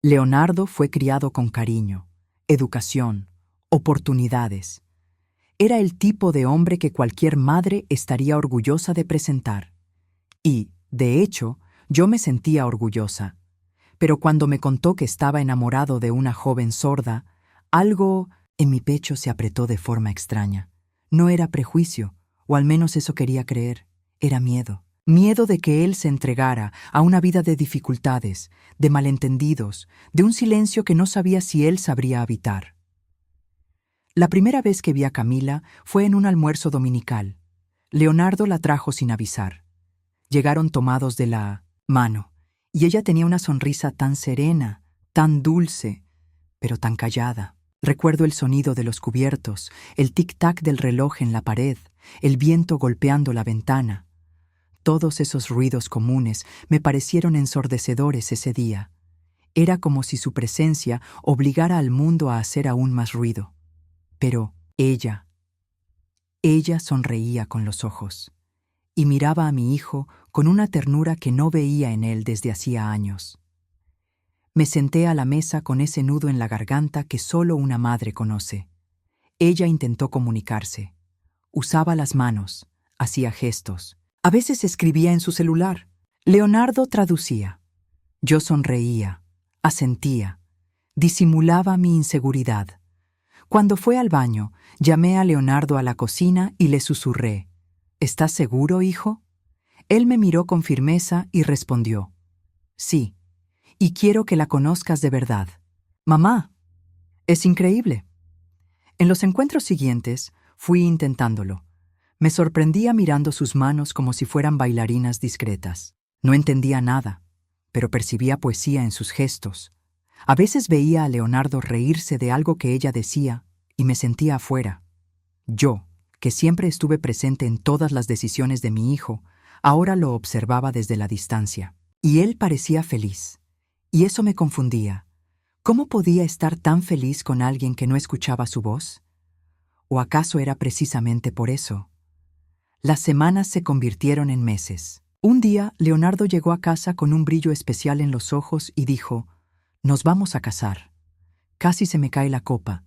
Leonardo fue criado con cariño, educación, oportunidades. Era el tipo de hombre que cualquier madre estaría orgullosa de presentar. Y, de hecho, yo me sentía orgullosa. Pero cuando me contó que estaba enamorado de una joven sorda, algo en mi pecho se apretó de forma extraña. No era prejuicio, o al menos eso quería creer, era miedo. Miedo de que él se entregara a una vida de dificultades, de malentendidos, de un silencio que no sabía si él sabría habitar. La primera vez que vi a Camila fue en un almuerzo dominical. Leonardo la trajo sin avisar. Llegaron tomados de la mano, y ella tenía una sonrisa tan serena, tan dulce, pero tan callada. Recuerdo el sonido de los cubiertos, el tic-tac del reloj en la pared, el viento golpeando la ventana. Todos esos ruidos comunes me parecieron ensordecedores ese día. Era como si su presencia obligara al mundo a hacer aún más ruido. Pero ella sonreía con los ojos y miraba a mi hijo con una ternura que no veía en él desde hacía años. Me senté a la mesa con ese nudo en la garganta que solo una madre conoce. Ella intentó comunicarse. Usaba las manos, hacía gestos. A veces escribía en su celular. Leonardo traducía. Yo sonreía, asentía, disimulaba mi inseguridad. Cuando fue al baño, llamé a Leonardo a la cocina y le susurré. ¿Estás seguro, hijo? Él me miró con firmeza y respondió. Sí, y quiero que la conozcas de verdad. Mamá, es increíble. En los encuentros siguientes, fui intentándolo. Me sorprendía mirando sus manos como si fueran bailarinas discretas. No entendía nada, pero percibía poesía en sus gestos. A veces veía a Leonardo reírse de algo que ella decía y me sentía afuera. Yo, que siempre estuve presente en todas las decisiones de mi hijo, ahora lo observaba desde la distancia. Y él parecía feliz. Y eso me confundía. ¿Cómo podía estar tan feliz con alguien que no escuchaba su voz? ¿O acaso era precisamente por eso? Las semanas se convirtieron en meses. Un día, Leonardo llegó a casa con un brillo especial en los ojos y dijo, «Nos vamos a casar». Casi se me cae la copa.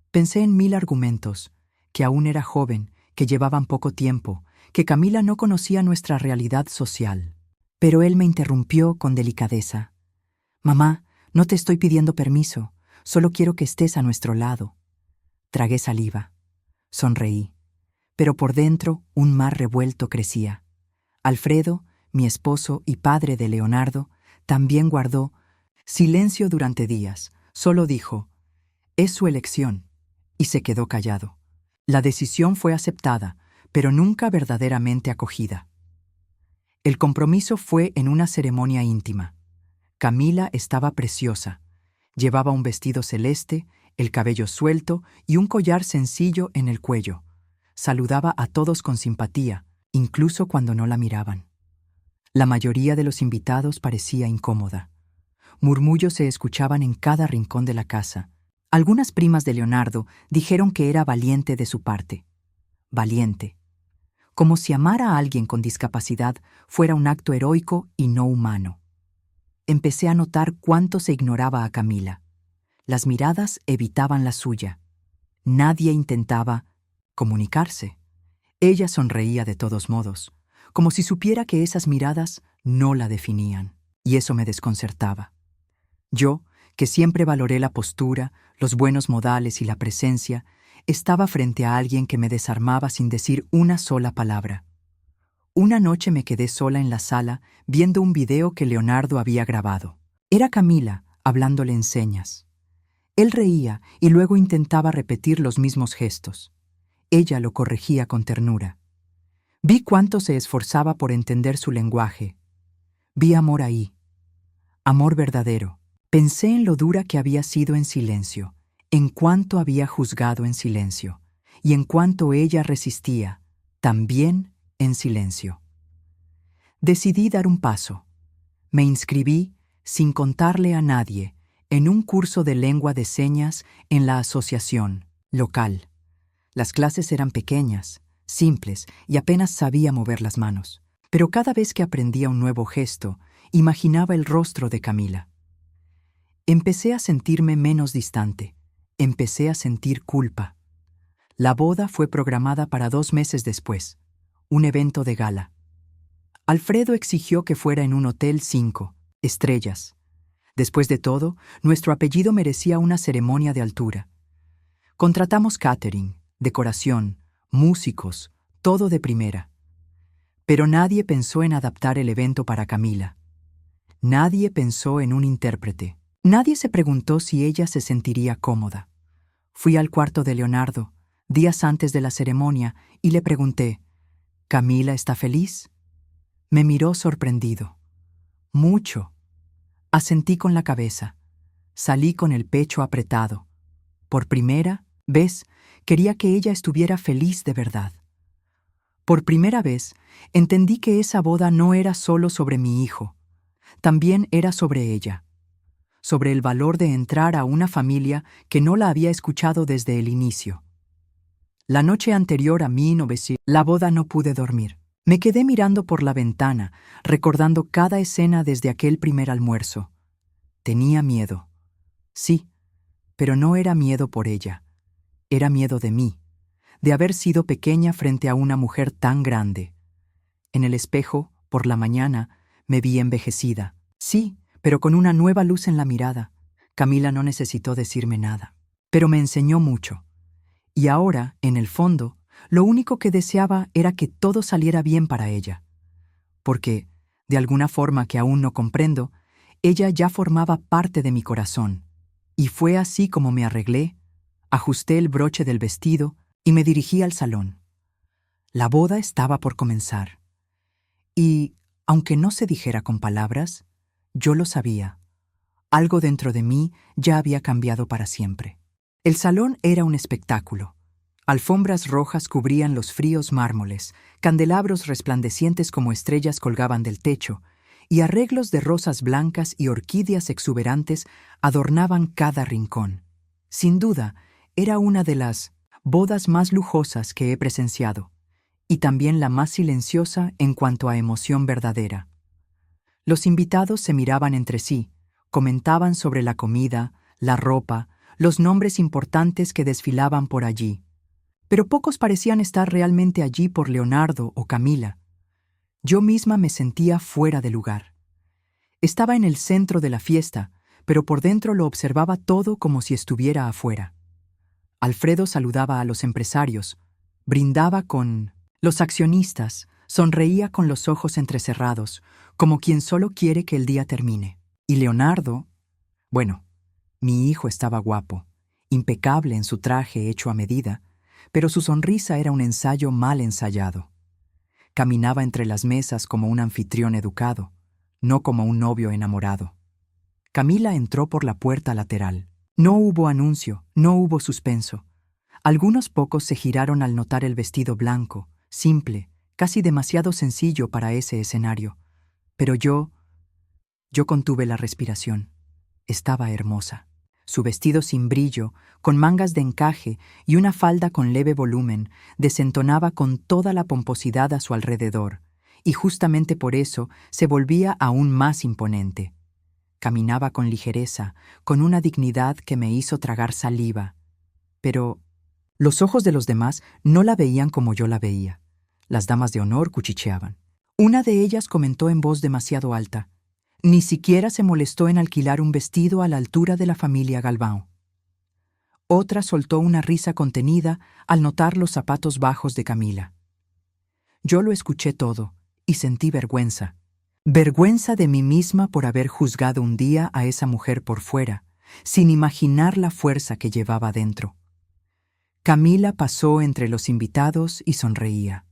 Pensé en 1000 argumentos, que aún era joven, que llevaban poco tiempo, que Camila no conocía nuestra realidad social. Pero él me interrumpió con delicadeza. «Mamá, no te estoy pidiendo permiso, solo quiero que estés a nuestro lado». Tragué saliva. Sonreí. Pero por dentro un mar revuelto crecía. Alfredo, mi esposo y padre de Leonardo, también guardó silencio durante días. Solo dijo, «Es su elección», y se quedó callado. La decisión fue aceptada, pero nunca verdaderamente acogida. El compromiso fue en una ceremonia íntima. Camila estaba preciosa. Llevaba un vestido celeste, el cabello suelto y un collar sencillo en el cuello. Saludaba a todos con simpatía, incluso cuando no la miraban. La mayoría de los invitados parecía incómoda. Murmullos se escuchaban en cada rincón de la casa. Algunas primas de Leonardo dijeron que era valiente de su parte. Valiente. Como si amar a alguien con discapacidad fuera un acto heroico y no humano. Empecé a notar cuánto se ignoraba a Camila. Las miradas evitaban la suya. Nadie intentaba comunicarse. Ella sonreía de todos modos, como si supiera que esas miradas no la definían, y eso me desconcertaba. Yo, que siempre valoré la postura, los buenos modales y la presencia, estaba frente a alguien que me desarmaba sin decir una sola palabra. Una noche me quedé sola en la sala viendo un video que Leonardo había grabado. Era Camila, hablándole en señas. Él reía y luego intentaba repetir los mismos gestos. Ella lo corregía con ternura. Vi cuánto se esforzaba por entender su lenguaje. Vi amor ahí. Amor verdadero. Pensé en lo dura que había sido en silencio, en cuánto había juzgado en silencio, y en cuánto ella resistía, también en silencio. Decidí dar un paso. Me inscribí, sin contarle a nadie, en un curso de lengua de señas en la asociación local. Las clases eran pequeñas, simples, y apenas sabía mover las manos. Pero cada vez que aprendía un nuevo gesto, imaginaba el rostro de Camila. Empecé a sentirme menos distante. Empecé a sentir culpa. La boda fue programada para 2 meses después, un evento de gala. Alfredo exigió que fuera en un hotel 5 estrellas. Después de todo, nuestro apellido merecía una ceremonia de altura. Contratamos catering, decoración, músicos, todo de primera. Pero nadie pensó en adaptar el evento para Camila. Nadie pensó en un intérprete. Nadie se preguntó si ella se sentiría cómoda. Fui al cuarto de Leonardo, días antes de la ceremonia, y le pregunté, ¿Camila está feliz? Me miró sorprendido. Mucho. Asentí con la cabeza. Salí con el pecho apretado. Por primera vez, quería que ella estuviera feliz de verdad. Por primera vez, entendí que esa boda no era solo sobre mi hijo, también era sobre ella, sobre el valor de entrar a una familia que no la había escuchado desde el inicio. La noche anterior a la boda no pude dormir. Me quedé mirando por la ventana, recordando cada escena desde aquel primer almuerzo. Tenía miedo. Sí, pero no era miedo por ella. Era miedo de mí, de haber sido pequeña frente a una mujer tan grande. En el espejo, por la mañana, me vi envejecida. Sí, pero con una nueva luz en la mirada. Camila no necesitó decirme nada, pero me enseñó mucho. Y ahora, en el fondo, lo único que deseaba era que todo saliera bien para ella. Porque, de alguna forma que aún no comprendo, ella ya formaba parte de mi corazón. Y fue así como me arreglé, ajusté el broche del vestido y me dirigí al salón. La boda estaba por comenzar. Y, aunque no se dijera con palabras, yo lo sabía. Algo dentro de mí ya había cambiado para siempre. El salón era un espectáculo. Alfombras rojas cubrían los fríos mármoles, candelabros resplandecientes como estrellas colgaban del techo, y arreglos de rosas blancas y orquídeas exuberantes adornaban cada rincón. Sin duda, era una de las bodas más lujosas que he presenciado, y también la más silenciosa en cuanto a emoción verdadera. Los invitados se miraban entre sí, comentaban sobre la comida, la ropa, los nombres importantes que desfilaban por allí. Pero pocos parecían estar realmente allí por Leonardo o Camila. Yo misma me sentía fuera de lugar. Estaba en el centro de la fiesta, pero por dentro lo observaba todo como si estuviera afuera. Alfredo saludaba a los empresarios, brindaba con los accionistas, sonreía con los ojos entrecerrados, como quien solo quiere que el día termine. Y Leonardo, bueno, mi hijo estaba guapo, impecable en su traje hecho a medida, pero su sonrisa era un ensayo mal ensayado. Caminaba entre las mesas como un anfitrión educado, no como un novio enamorado. Camila entró por la puerta lateral. No hubo anuncio, no hubo suspenso. Algunos pocos se giraron al notar el vestido blanco, simple, casi demasiado sencillo para ese escenario. Pero yo contuve la respiración. Estaba hermosa. Su vestido sin brillo, con mangas de encaje y una falda con leve volumen, desentonaba con toda la pomposidad a su alrededor, y justamente por eso se volvía aún más imponente. Caminaba con ligereza, con una dignidad que me hizo tragar saliva. Pero los ojos de los demás no la veían como yo la veía. Las damas de honor cuchicheaban. Una de ellas comentó en voz demasiado alta: «Ni siquiera se molestó en alquilar un vestido a la altura de la familia Galvão». Otra soltó una risa contenida al notar los zapatos bajos de Camila. Yo lo escuché todo y sentí vergüenza. Vergüenza de mí misma por haber juzgado un día a esa mujer por fuera, sin imaginar la fuerza que llevaba dentro. Camila pasó entre los invitados y sonreía.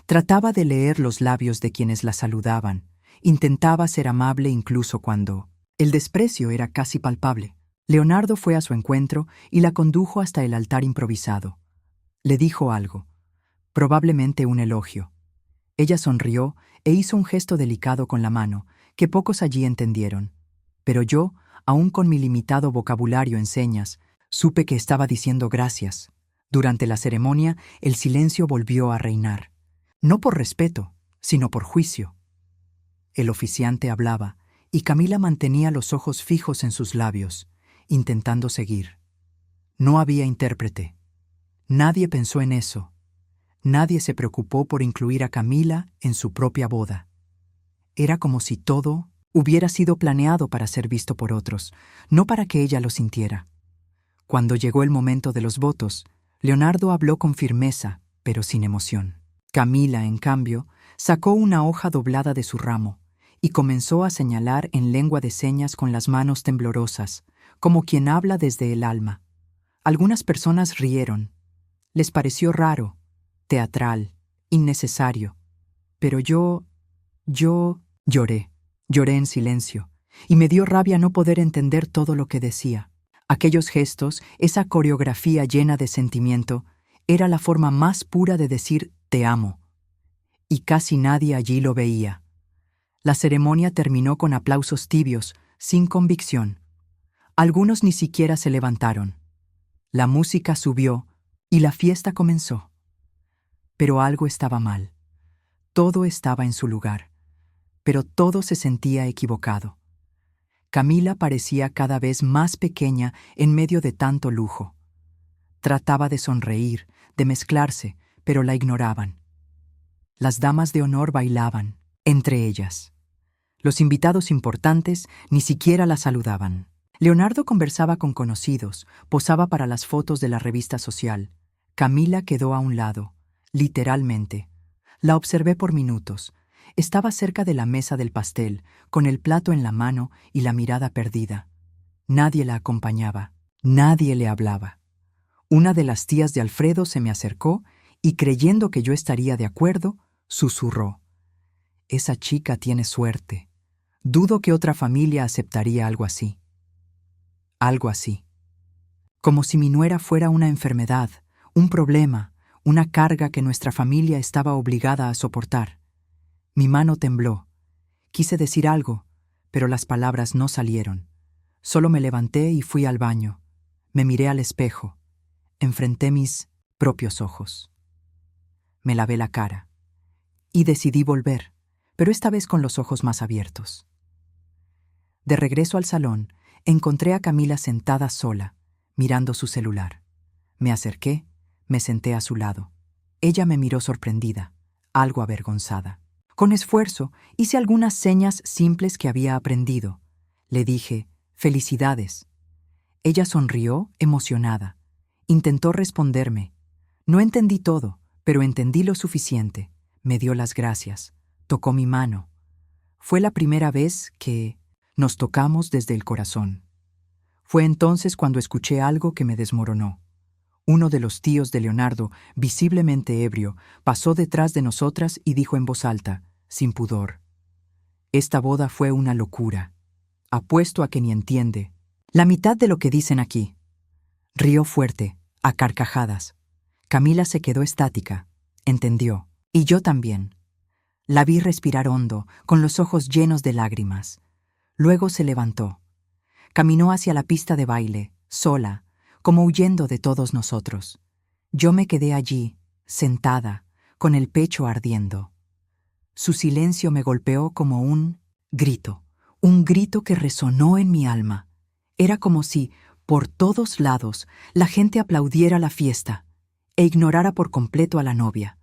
Trataba de leer los labios de quienes la saludaban. Intentaba ser amable incluso cuando el desprecio era casi palpable. Leonardo fue a su encuentro y la condujo hasta el altar improvisado. Le dijo algo, probablemente un elogio. Ella sonrió e hizo un gesto delicado con la mano, que pocos allí entendieron. Pero yo, aún con mi limitado vocabulario en señas, supe que estaba diciendo gracias. Durante la ceremonia, el silencio volvió a reinar. No por respeto, sino por juicio. El oficiante hablaba, y Camila mantenía los ojos fijos en sus labios, intentando seguir. No había intérprete. Nadie pensó en eso. Nadie se preocupó por incluir a Camila en su propia boda. Era como si todo hubiera sido planeado para ser visto por otros, no para que ella lo sintiera. Cuando llegó el momento de los votos, Leonardo habló con firmeza, pero sin emoción. Camila, en cambio, sacó una hoja doblada de su ramo y comenzó a señalar en lengua de señas con las manos temblorosas, como quien habla desde el alma. Algunas personas rieron. Les pareció raro, teatral, innecesario. Pero yo lloré en silencio, y me dio rabia no poder entender todo lo que decía. Aquellos gestos, esa coreografía llena de sentimiento, era la forma más pura de decir «te amo». Y casi nadie allí lo veía. La ceremonia terminó con aplausos tibios, sin convicción. Algunos ni siquiera se levantaron. La música subió y la fiesta comenzó. Pero algo estaba mal. Todo estaba en su lugar, pero todo se sentía equivocado. Camila parecía cada vez más pequeña en medio de tanto lujo. Trataba de sonreír, de mezclarse, pero la ignoraban. Las damas de honor bailaban, entre ellas. Los invitados importantes ni siquiera la saludaban. Leonardo conversaba con conocidos, posaba para las fotos de la revista social. Camila quedó a un lado, literalmente. La observé por minutos. Estaba cerca de la mesa del pastel, con el plato en la mano y la mirada perdida. Nadie la acompañaba, nadie le hablaba. Una de las tías de Alfredo se me acercó y, creyendo que yo estaría de acuerdo, susurró: «Esa chica tiene suerte. Dudo que otra familia aceptaría algo así». Algo así. Como si mi nuera fuera una enfermedad, un problema, una carga que nuestra familia estaba obligada a soportar. Mi mano tembló. Quise decir algo, pero las palabras no salieron. Solo me levanté y fui al baño. Me miré al espejo. Enfrenté mis propios ojos. Me lavé la cara. Y decidí volver, pero esta vez con los ojos más abiertos. De regreso al salón, encontré a Camila sentada sola, mirando su celular. Me acerqué, me senté a su lado. Ella me miró sorprendida, algo avergonzada. Con esfuerzo, hice algunas señas simples que había aprendido. Le dije: «Felicidades». Ella sonrió, emocionada. Intentó responderme. No entendí todo, pero entendí lo suficiente. Me dio las gracias. Tocó mi mano. Fue la primera vez que nos tocamos desde el corazón. Fue entonces cuando escuché algo que me desmoronó. Uno de los tíos de Leonardo, visiblemente ebrio, pasó detrás de nosotras y dijo en voz alta, sin pudor: «Esta boda fue una locura. Apuesto a que ni entiende la mitad de lo que dicen aquí». Rió fuerte, a carcajadas. Camila se quedó estática. Entendió. Y yo también. La vi respirar hondo, con los ojos llenos de lágrimas. Luego se levantó. Caminó hacia la pista de baile, sola, como huyendo de todos nosotros. Yo me quedé allí, sentada, con el pecho ardiendo. Su silencio me golpeó como un grito que resonó en mi alma. Era como si, por todos lados, la gente aplaudiera la fiesta e ignorara por completo a la novia.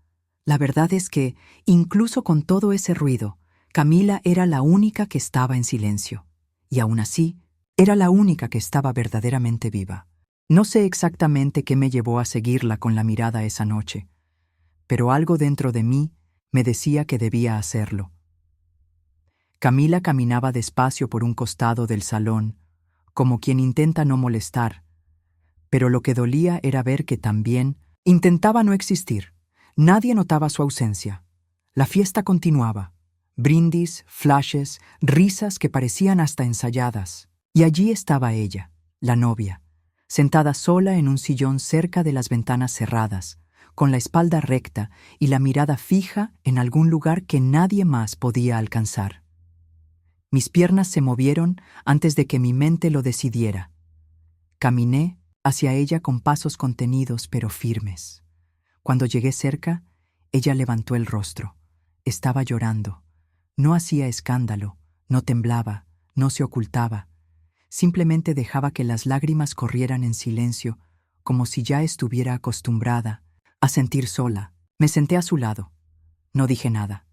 La verdad es que, incluso con todo ese ruido, Camila era la única que estaba en silencio. Y aún así, era la única que estaba verdaderamente viva. No sé exactamente qué me llevó a seguirla con la mirada esa noche, pero algo dentro de mí me decía que debía hacerlo. Camila caminaba despacio por un costado del salón, como quien intenta no molestar, pero lo que dolía era ver que también intentaba no existir. Nadie notaba su ausencia. La fiesta continuaba. Brindis, flashes, risas que parecían hasta ensayadas. Y allí estaba ella, la novia, sentada sola en un sillón cerca de las ventanas cerradas, con la espalda recta y la mirada fija en algún lugar que nadie más podía alcanzar. Mis piernas se movieron antes de que mi mente lo decidiera. Caminé hacia ella con pasos contenidos pero firmes. Cuando llegué cerca, ella levantó el rostro. Estaba llorando. No hacía escándalo, no temblaba, No se ocultaba, simplemente dejaba que las lágrimas corrieran en silencio, como si ya estuviera acostumbrada a sentir sola. Me senté a su lado. No dije nada.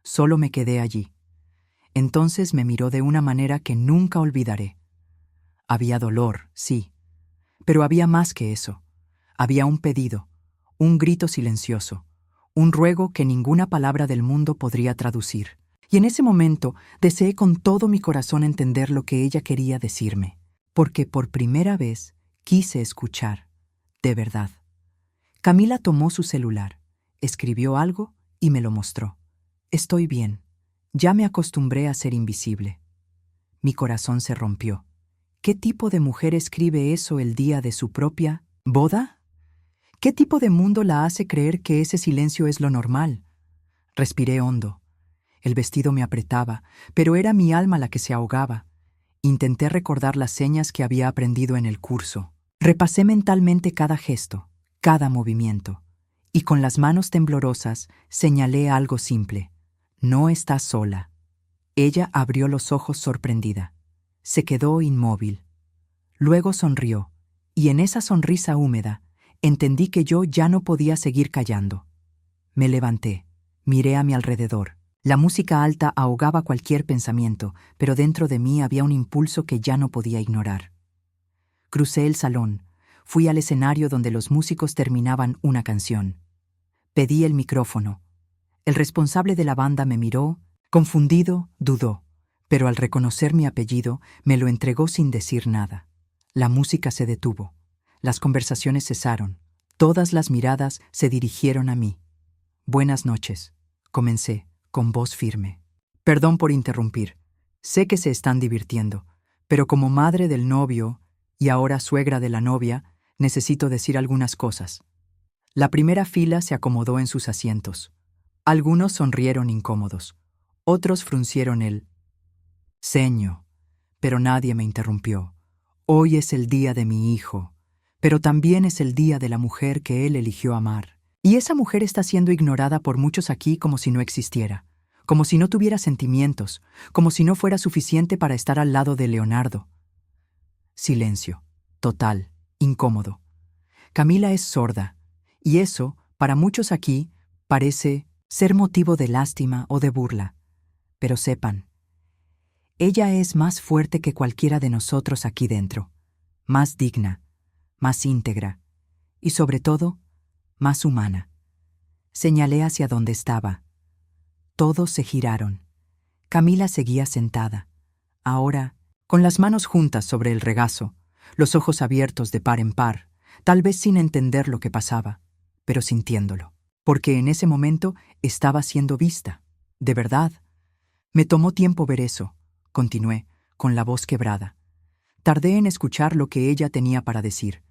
Solo me quedé allí. Entonces me miró de una manera que nunca olvidaré. Había dolor, sí, pero había más que eso. Había un pedido, un grito silencioso, un ruego que ninguna palabra del mundo podría traducir. Y en ese momento deseé con todo mi corazón entender lo que ella quería decirme, porque por primera vez quise escuchar, de verdad. Camila tomó su celular, escribió algo y me lo mostró. Estoy bien. Ya me acostumbré a ser invisible. Mi corazón se rompió. ¿Qué tipo de mujer escribe eso el día de su propia boda? ¿Qué tipo de mundo la hace creer que ese silencio es lo normal? Respiré hondo. El vestido me apretaba, pero era mi alma la que se ahogaba. Intenté recordar las señas que había aprendido en el curso. Repasé mentalmente cada gesto, cada movimiento, y con las manos temblorosas señalé algo simple. No estás sola. Ella abrió los ojos sorprendida. Se quedó inmóvil. Luego sonrió, y en esa sonrisa húmeda entendí que yo ya no podía seguir callando. Me levanté, miré a mi alrededor. La música alta ahogaba cualquier pensamiento, pero dentro de mí había un impulso que ya no podía ignorar. Crucé el salón, fui al escenario donde los músicos terminaban una canción. Pedí el micrófono. El responsable de la banda me miró, confundido, dudó, pero al reconocer mi apellido me lo entregó sin decir nada. La música se detuvo, las conversaciones cesaron, todas las miradas se dirigieron a mí. Buenas noches, comencé, con voz firme. Perdón por interrumpir, sé que se están divirtiendo, pero como madre del novio y ahora suegra de la novia, necesito decir algunas cosas. La primera fila se acomodó en sus asientos. Algunos sonrieron incómodos, otros fruncieron el ceño, pero nadie me interrumpió. Hoy es el día de mi hijo, pero también es el día de la mujer que él eligió amar. Y esa mujer está siendo ignorada por muchos aquí como si no existiera, como si no tuviera sentimientos, como si no fuera suficiente para estar al lado de Leonardo. Silencio, total, incómodo. Camila es sorda, y eso, para muchos aquí, parece ser motivo de lástima o de burla. Pero sepan, ella es más fuerte que cualquiera de nosotros aquí dentro, más digna, más íntegra, y sobre todo, más humana. Señalé hacia donde estaba. Todos se giraron. Camila seguía sentada, ahora, con las manos juntas sobre el regazo, los ojos abiertos de par en par, tal vez sin entender lo que pasaba, pero sintiéndolo, porque en ese momento estaba siendo vista, de verdad. Me tomó tiempo ver eso, continué, con la voz quebrada. Tardé en escuchar lo que ella tenía para decir,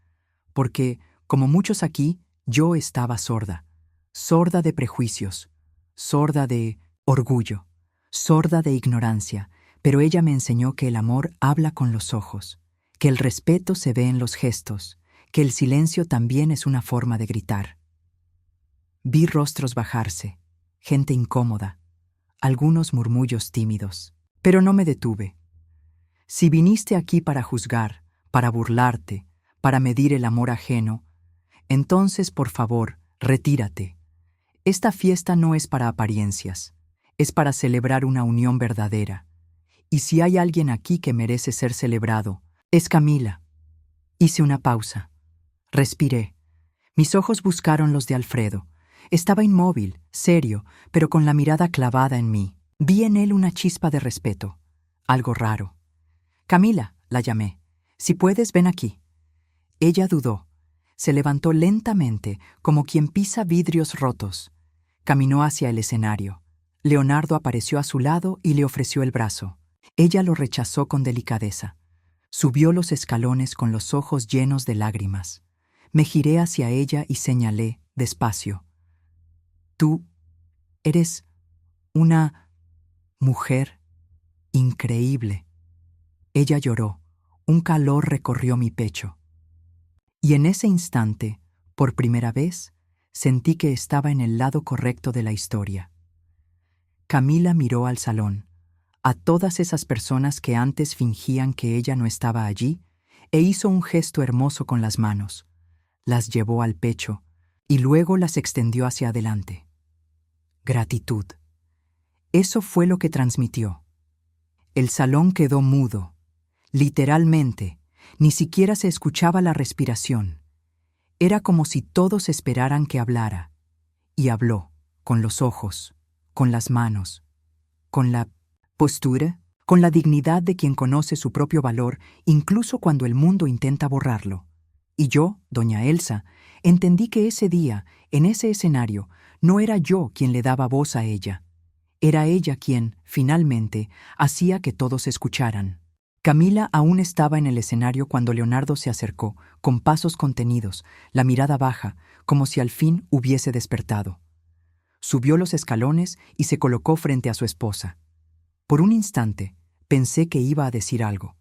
porque, como muchos aquí, yo estaba sorda, sorda de prejuicios, sorda de orgullo, sorda de ignorancia, pero ella me enseñó que el amor habla con los ojos, que el respeto se ve en los gestos, que el silencio también es una forma de gritar. Vi rostros bajarse, gente incómoda, algunos murmullos tímidos, pero no me detuve. Si viniste aquí para juzgar, para burlarte, para medir el amor ajeno, entonces, por favor, retírate. Esta fiesta no es para apariencias, es para celebrar una unión verdadera. Y si hay alguien aquí que merece ser celebrado, es Camila. Hice una pausa. Respiré. Mis ojos buscaron los de Alfredo. Estaba inmóvil, serio, pero con la mirada clavada en mí. Vi en él una chispa de respeto, algo raro. Camila, la llamé. Si puedes, ven aquí. Ella dudó. Se levantó lentamente, como quien pisa vidrios rotos. Caminó hacia el escenario. Leonardo apareció a su lado y le ofreció el brazo. Ella lo rechazó con delicadeza. Subió los escalones con los ojos llenos de lágrimas. Me giré hacia ella y señalé, despacio. Tú eres una mujer increíble. Ella lloró. Un calor recorrió mi pecho. Y en ese instante, por primera vez, sentí que estaba en el lado correcto de la historia. Camila miró al salón, a todas esas personas que antes fingían que ella no estaba allí, e hizo un gesto hermoso con las manos. Las llevó al pecho y luego las extendió hacia adelante. Gratitud. Eso fue lo que transmitió. El salón quedó mudo. Literalmente, ni siquiera se escuchaba la respiración. Era como si todos esperaran que hablara. Y habló, con los ojos, con las manos, con la postura, con la dignidad de quien conoce su propio valor, incluso cuando el mundo intenta borrarlo. Y yo, doña Elsa, entendí que ese día, en ese escenario, no era yo quien le daba voz a ella. Era ella quien, finalmente, hacía que todos escucharan. Camila aún estaba en el escenario cuando Leonardo se acercó, con pasos contenidos, la mirada baja, como si al fin hubiese despertado. Subió los escalones y se colocó frente a su esposa. Por un instante, pensé que iba a decir algo,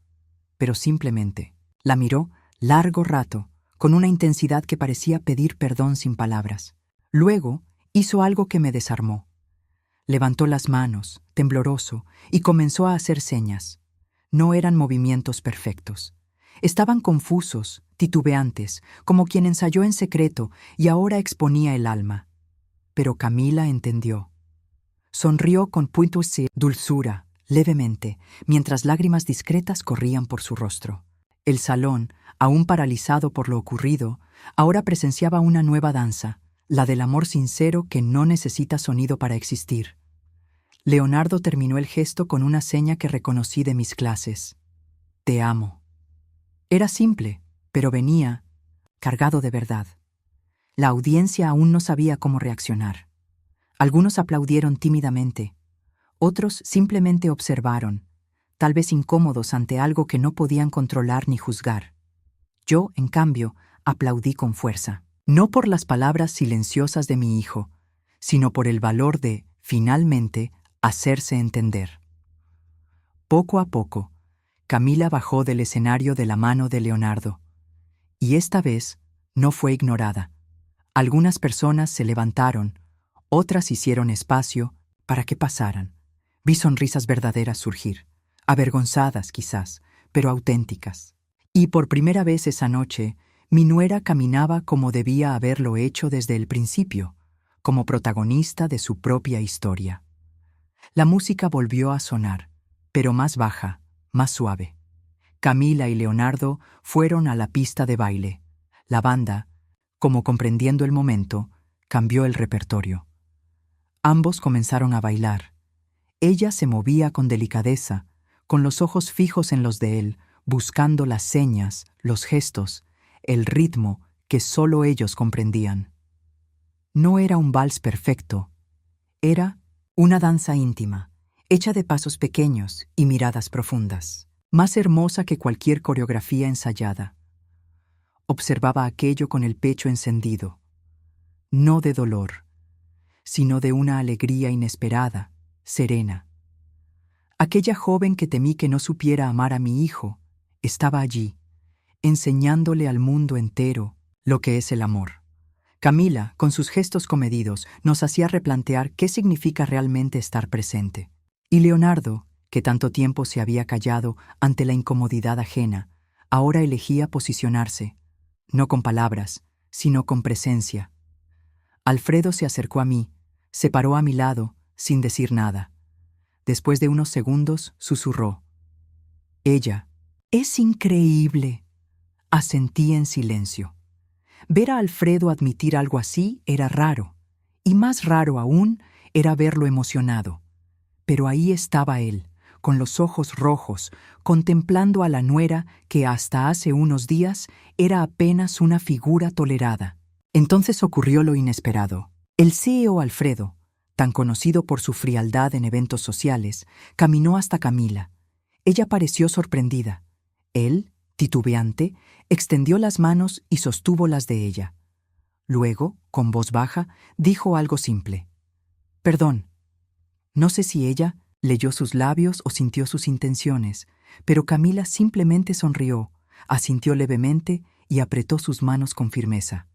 pero simplemente la miró largo rato, con una intensidad que parecía pedir perdón sin palabras. Luego, hizo algo que me desarmó. Levantó las manos, tembloroso, y comenzó a hacer señas. No eran movimientos perfectos. Estaban confusos, titubeantes, como quien ensayó en secreto y ahora exponía el alma. Pero Camila entendió. Sonrió con puntos de dulzura, levemente, mientras lágrimas discretas corrían por su rostro. El salón, aún paralizado por lo ocurrido, ahora presenciaba una nueva danza, la del amor sincero que no necesita sonido para existir. Leonardo terminó el gesto con una seña que reconocí de mis clases. Te amo. Era simple, pero venía cargado de verdad. La audiencia aún no sabía cómo reaccionar. Algunos aplaudieron tímidamente, otros simplemente observaron, tal vez incómodos ante algo que no podían controlar ni juzgar. Yo, en cambio, aplaudí con fuerza, no por las palabras silenciosas de mi hijo, sino por el valor de, finalmente, hacerse entender. Poco a poco, Camila bajó del escenario de la mano de Leonardo, y esta vez no fue ignorada. Algunas personas se levantaron, otras hicieron espacio para que pasaran. Vi sonrisas verdaderas surgir, avergonzadas quizás, pero auténticas. Y por primera vez esa noche, mi nuera caminaba como debía haberlo hecho desde el principio, como protagonista de su propia historia. La música volvió a sonar, pero más baja, más suave. Camila y Leonardo fueron a la pista de baile. La banda, como comprendiendo el momento, cambió el repertorio. Ambos comenzaron a bailar. Ella se movía con delicadeza, con los ojos fijos en los de él, buscando las señas, los gestos, el ritmo que solo ellos comprendían. No era un vals perfecto, era una danza íntima, hecha de pasos pequeños y miradas profundas, más hermosa que cualquier coreografía ensayada. Observaba aquello con el pecho encendido, no de dolor, sino de una alegría inesperada, serena. Aquella joven que temí que no supiera amar a mi hijo, estaba allí, enseñándole al mundo entero lo que es el amor. Camila, con sus gestos comedidos, nos hacía replantear qué significa realmente estar presente. Y Leonardo, que tanto tiempo se había callado ante la incomodidad ajena, ahora elegía posicionarse, no con palabras, sino con presencia. Alfredo se acercó a mí, se paró a mi lado, sin decir nada. Después de unos segundos, susurró. Ella, es increíble. Asentí en silencio. Ver a Alfredo admitir algo así era raro, y más raro aún era verlo emocionado. Pero ahí estaba él, con los ojos rojos, contemplando a la nuera que hasta hace unos días era apenas una figura tolerada. Entonces ocurrió lo inesperado. El CEO Alfredo, tan conocido por su frialdad en eventos sociales, caminó hasta Camila. Ella pareció sorprendida. Él, titubeante, extendió las manos y sostuvo las de ella. Luego, con voz baja, dijo algo simple. Perdón. No sé si ella leyó sus labios o sintió sus intenciones, pero Camila simplemente sonrió, asintió levemente y apretó sus manos con firmeza.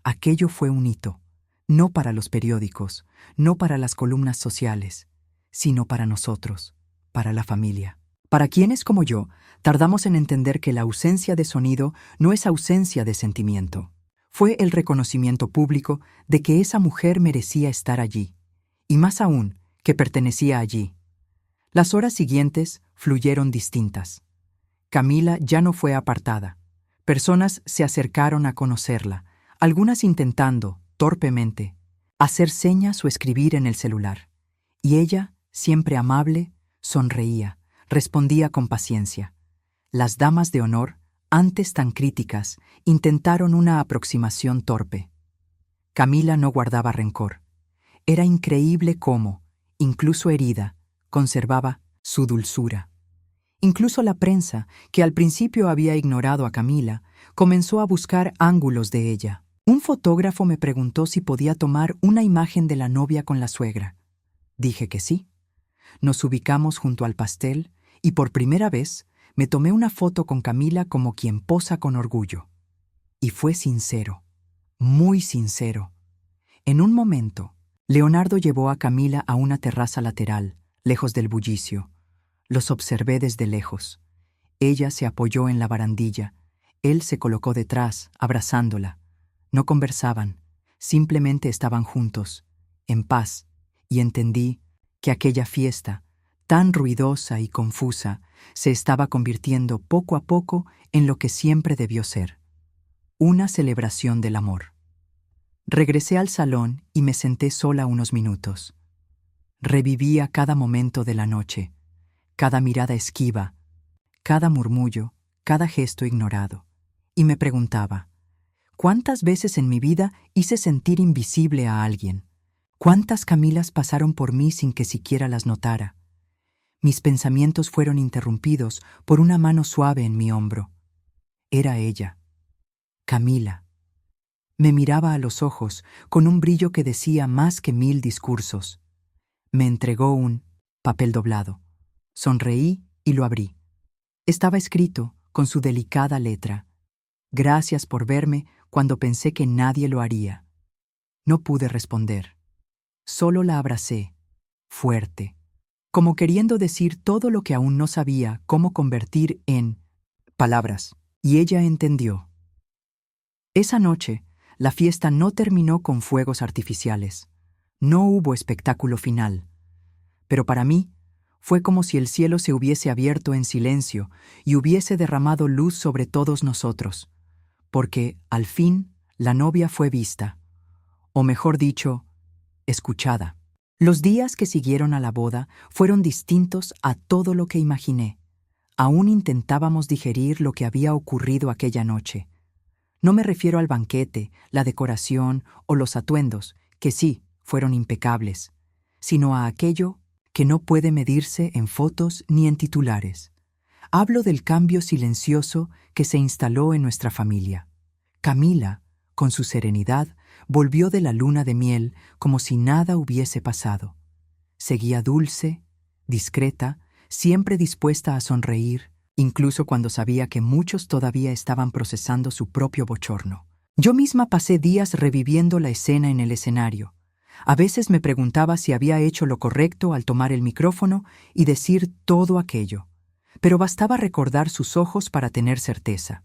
Aquello fue un hito, no para los periódicos, no para las columnas sociales, sino para nosotros. para la familia. Para quienes como yo, tardamos en entender que la ausencia de sonido no es ausencia de sentimiento. Fue el reconocimiento público de que esa mujer merecía estar allí, y más aún, que pertenecía allí. Las horas siguientes fluyeron distintas. Camila ya no fue apartada. Personas se acercaron a conocerla, algunas intentando, torpemente, hacer señas o escribir en el celular. Y ella, siempre amable, sonreía, respondía con paciencia. Las damas de honor, antes tan críticas, intentaron una aproximación torpe. Camila no guardaba rencor. Era increíble cómo, incluso herida, conservaba su dulzura. Incluso la prensa, que al principio había ignorado a Camila, comenzó a buscar ángulos de ella. Un fotógrafo me preguntó si podía tomar una imagen de la novia con la suegra. Dije que sí. Nos ubicamos junto al pastel y por primera vez me tomé una foto con Camila como quien posa con orgullo. Y fue sincero, muy sincero. En un momento, Leonardo llevó a Camila a una terraza lateral, lejos del bullicio. Los observé desde lejos. Ella se apoyó en la barandilla. Él se colocó detrás, abrazándola. No conversaban, simplemente estaban juntos, en paz, y entendí que aquella fiesta, tan ruidosa y confusa, se estaba convirtiendo poco a poco en lo que siempre debió ser: una celebración del amor. Regresé al salón y me senté sola unos minutos. Revivía cada momento de la noche, cada mirada esquiva, cada murmullo, cada gesto ignorado, y me preguntaba, ¿cuántas veces en mi vida hice sentir invisible a alguien? ¿Cuántas Camilas pasaron por mí sin que siquiera las notara? Mis pensamientos fueron interrumpidos por una mano suave en mi hombro. Era ella, Camila. Me miraba a los ojos con un brillo que decía más que 1000 discursos. Me entregó un papel doblado. Sonreí y lo abrí. Estaba escrito, con su delicada letra: «Gracias por verme cuando pensé que nadie lo haría». No pude responder. Solo la abracé, fuerte, como queriendo decir todo lo que aún no sabía cómo convertir en palabras, y ella entendió. Esa noche, la fiesta no terminó con fuegos artificiales. No hubo espectáculo final. Pero para mí, fue como si el cielo se hubiese abierto en silencio y hubiese derramado luz sobre todos nosotros, porque, al fin, la novia fue vista, o mejor dicho, escuchada. Los días que siguieron a la boda fueron distintos a todo lo que imaginé. Aún intentábamos digerir lo que había ocurrido aquella noche. No me refiero al banquete, la decoración o los atuendos, que sí, fueron impecables, sino a aquello que no puede medirse en fotos ni en titulares. Hablo del cambio silencioso que se instaló en nuestra familia. Camila, con su serenidad, volvió de la luna de miel como si nada hubiese pasado. Seguía dulce, discreta, siempre dispuesta a sonreír, incluso cuando sabía que muchos todavía estaban procesando su propio bochorno. Yo misma pasé días reviviendo la escena en el escenario. A veces me preguntaba si había hecho lo correcto al tomar el micrófono y decir todo aquello, pero bastaba recordar sus ojos para tener certeza.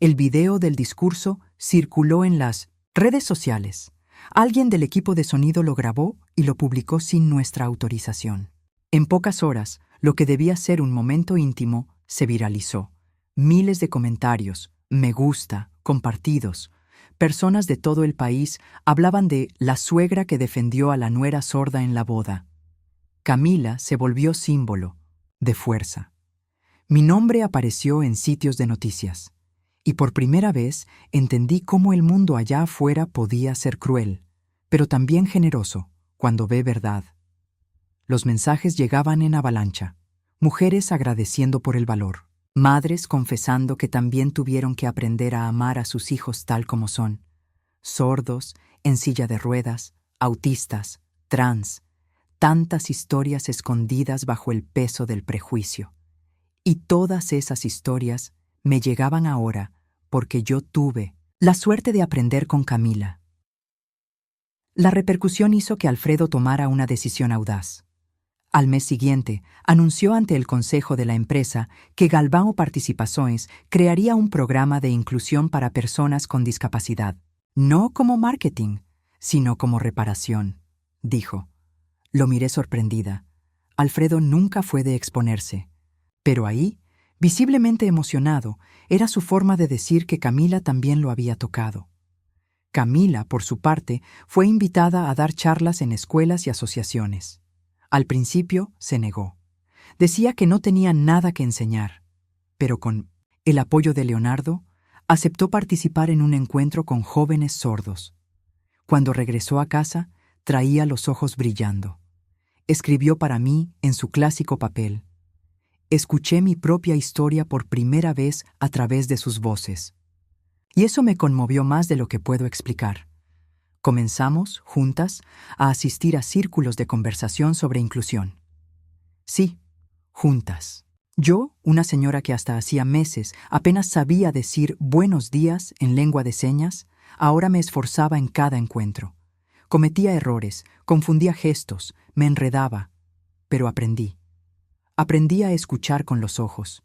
El video del discurso circuló en las redes sociales. Alguien del equipo de sonido lo grabó y lo publicó sin nuestra autorización. En pocas horas, lo que debía ser un momento íntimo se viralizó. Miles de comentarios, me gusta, compartidos. Personas de todo el país hablaban de la suegra que defendió a la nuera sorda en la boda. Camila se volvió símbolo de fuerza. Mi nombre apareció en sitios de noticias. Y por primera vez entendí cómo el mundo allá afuera podía ser cruel, pero también generoso, cuando ve verdad. Los mensajes llegaban en avalancha. Mujeres agradeciendo por el valor. Madres confesando que también tuvieron que aprender a amar a sus hijos tal como son. Sordos, en silla de ruedas, autistas, trans. Tantas historias escondidas bajo el peso del prejuicio. Y todas esas historias me llegaban ahora porque yo tuve la suerte de aprender con Camila. La repercusión hizo que Alfredo tomara una decisión audaz. Al mes siguiente, anunció ante el consejo de la empresa que Galvão Participações crearía un programa de inclusión para personas con discapacidad. No como marketing, sino como reparación, dijo. Lo miré sorprendida. Alfredo nunca fue de exponerse. Pero ahí, visiblemente emocionado, era su forma de decir que Camila también lo había tocado. Camila, por su parte, fue invitada a dar charlas en escuelas y asociaciones. Al principio se negó. Decía que no tenía nada que enseñar, pero con el apoyo de Leonardo, aceptó participar en un encuentro con jóvenes sordos. Cuando regresó a casa, traía los ojos brillando. Escribió para mí en su clásico papel. Escuché mi propia historia por primera vez a través de sus voces. Y eso me conmovió más de lo que puedo explicar. Comenzamos, juntas, a asistir a círculos de conversación sobre inclusión. Sí, juntas. Yo, una señora que hasta hacía meses apenas sabía decir buenos días en lengua de señas, ahora me esforzaba en cada encuentro. Cometía errores, confundía gestos, me enredaba, pero aprendí. Aprendí a escuchar con los ojos,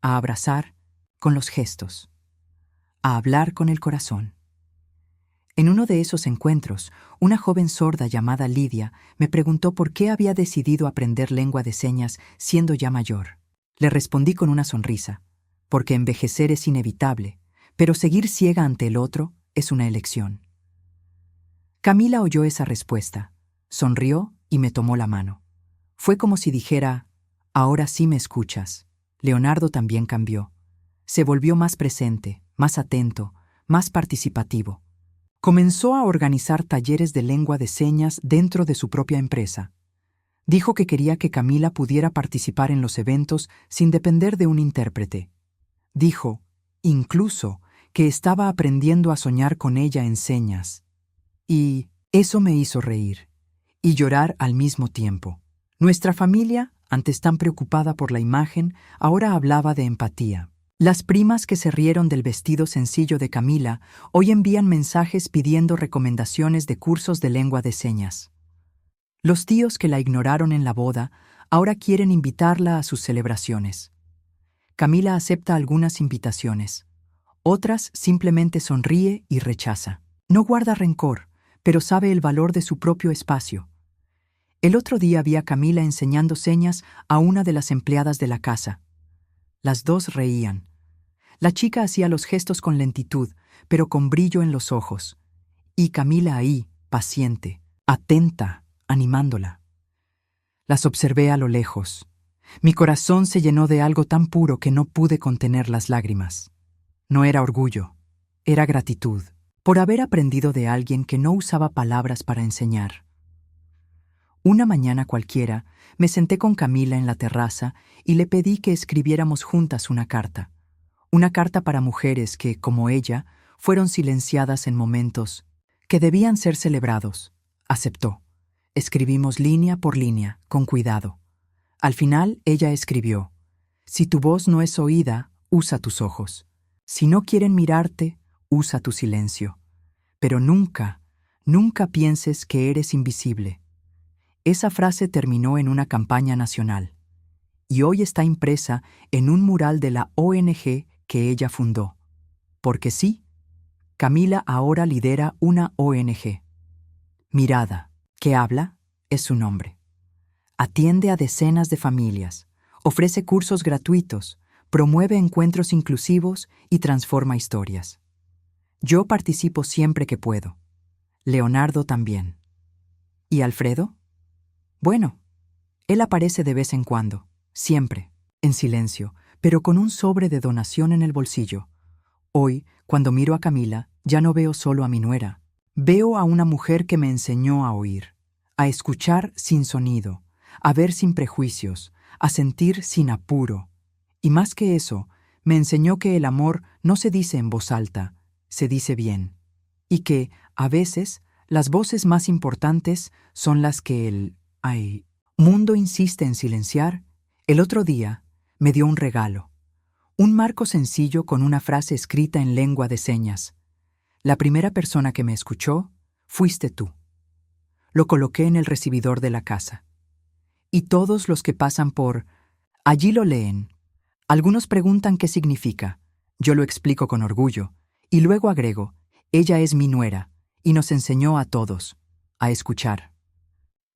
a abrazar con los gestos, a hablar con el corazón. En uno de esos encuentros, una joven sorda llamada Lidia me preguntó por qué había decidido aprender lengua de señas siendo ya mayor. Le respondí con una sonrisa, porque envejecer es inevitable, pero seguir ciega ante el otro es una elección. Camila oyó esa respuesta, sonrió y me tomó la mano. Fue como si dijera, ahora sí me escuchas. Leonardo también cambió. Se volvió más presente, más atento, más participativo. Comenzó a organizar talleres de lengua de señas dentro de su propia empresa. Dijo que quería que Camila pudiera participar en los eventos sin depender de un intérprete. Dijo, incluso, que estaba aprendiendo a soñar con ella en señas. Y eso me hizo reír y llorar al mismo tiempo. Nuestra familia, antes tan preocupada por la imagen, ahora hablaba de empatía. Las primas que se rieron del vestido sencillo de Camila hoy envían mensajes pidiendo recomendaciones de cursos de lengua de señas. Los tíos que la ignoraron en la boda ahora quieren invitarla a sus celebraciones. Camila acepta algunas invitaciones. Otras simplemente sonríe y rechaza. No guarda rencor, pero sabe el valor de su propio espacio. El otro día vi a Camila enseñando señas a una de las empleadas de la casa. Las dos reían. La chica hacía los gestos con lentitud, pero con brillo en los ojos. Y Camila ahí, paciente, atenta, animándola. Las observé a lo lejos. Mi corazón se llenó de algo tan puro que no pude contener las lágrimas. No era orgullo, era gratitud, por haber aprendido de alguien que no usaba palabras para enseñar. Una mañana cualquiera, me senté con Camila en la terraza y le pedí que escribiéramos juntas una carta. Una carta para mujeres que, como ella, fueron silenciadas en momentos que debían ser celebrados. Aceptó. Escribimos línea por línea, con cuidado. Al final, ella escribió: si tu voz no es oída, usa tus ojos. Si no quieren mirarte, usa tu silencio. Pero nunca, nunca pienses que eres invisible. Esa frase terminó en una campaña nacional y hoy está impresa en un mural de la ONG que ella fundó. Porque sí, Camila ahora lidera una ONG. Mirada, que habla, es su nombre. Atiende a decenas de familias, ofrece cursos gratuitos, promueve encuentros inclusivos y transforma historias. Yo participo siempre que puedo. Leonardo también. ¿Y Alfredo? Bueno, él aparece de vez en cuando, siempre, en silencio, pero con un sobre de donación en el bolsillo. Hoy, cuando miro a Camila, ya no veo solo a mi nuera. Veo a una mujer que me enseñó a oír, a escuchar sin sonido, a ver sin prejuicios, a sentir sin apuro. Y más que eso, me enseñó que el amor no se dice en voz alta, se dice bien. Y que, a veces, las voces más importantes son las que el mundo insiste en silenciar. El otro día me dio un regalo. Un marco sencillo con una frase escrita en lengua de señas. La primera persona que me escuchó fuiste tú. Lo coloqué en el recibidor de la casa. Y todos los que pasan por allí lo leen. Algunos preguntan qué significa. Yo lo explico con orgullo. Y luego agrego, ella es mi nuera, y nos enseñó a todos a escuchar.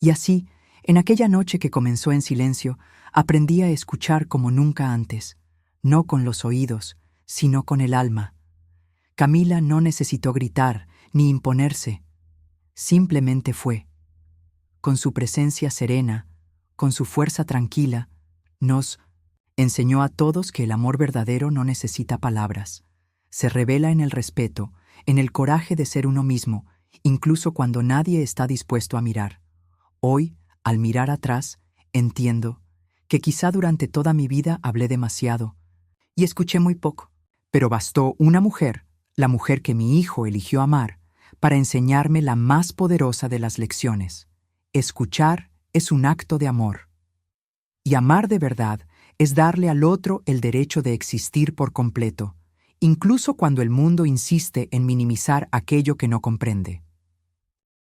Y así, en aquella noche que comenzó en silencio, aprendí a escuchar como nunca antes, no con los oídos, sino con el alma. Camila no necesitó gritar ni imponerse, simplemente fue. Con su presencia serena, con su fuerza tranquila, nos enseñó a todos que el amor verdadero no necesita palabras. Se revela en el respeto, en el coraje de ser uno mismo, incluso cuando nadie está dispuesto a mirar. Hoy, al mirar atrás, entiendo que quizá durante toda mi vida hablé demasiado y escuché muy poco, pero bastó una mujer, la mujer que mi hijo eligió amar, para enseñarme la más poderosa de las lecciones. Escuchar es un acto de amor. Y amar de verdad es darle al otro el derecho de existir por completo, incluso cuando el mundo insiste en minimizar aquello que no comprende.